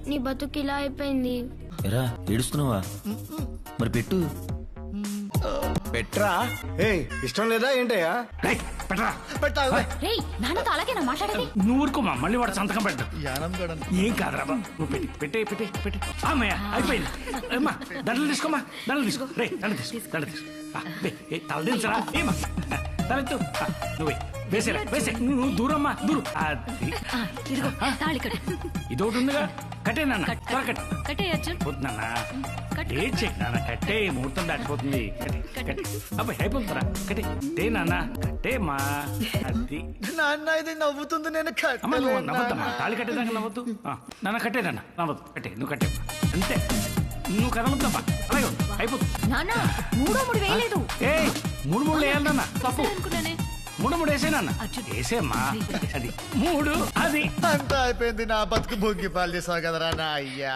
నీ బతుకు ఇలా అయిపోయింది. ఎరా ఏడుస్తున్నావా? మరి పెట్టు. పెట్రా. ఇష్టం లేదా ఏంటయ్యా? నాన్నతో అలాగేనా మాట్లాడేది? నువ్వు ఊరుకోమా, మళ్ళీ వాడు సంతకం పెట్టు. ఏం కాదురా బా, నువ్వు పెట్టి అమ్మయ్య అయిపోయింది. అమ్మా దండలు తీసుకోమా, దండలు తీసుకో. రే దండ తీసుకో. తల దించరా ఏమా, తలెత్తు. నువ్వే వేసేరా, వేసే. నువ్వు దూరమ్మా, దూరం. ఇదిగో తాళి కట్టు. ఇదొకటి ఉందిగా, కట్టే నాన్న. త్వర కట్టేయచ్చు. నాన్న ఏం చెక్ నాన్న, కట్టే. ముహూర్తం దాటిపోతుంది. కట్టే అబ్బాయి అయిపోతుందిరా. కట్టే నాన్న, కట్టేమ్మా. అది నాన్న ఇది నవ్వుతుంది, నేను అమ్మ నువ్వు నవ్వద్దమ్మా, తాళి కట్టేదాకా నవ్వద్దు. నాన్న కట్టే నాన్న, నవ్వద్దు. కట్టే, నువ్వు కట్టే అంతే. నువ్వు కదలొద్దమ్మా, అలాగే అయిపోతుంది. నాన్న 3 వేయలేదు. ఏ 3 వేయాలన్నా తప్పు. అనుకున్నానే 3 వేసేనన్నా, వేసేమ్మా. అది 3 అది అంతా అయిపోయింది. నా బతుకు భోగి పాలు చేసావు కదరా నా అయ్యా.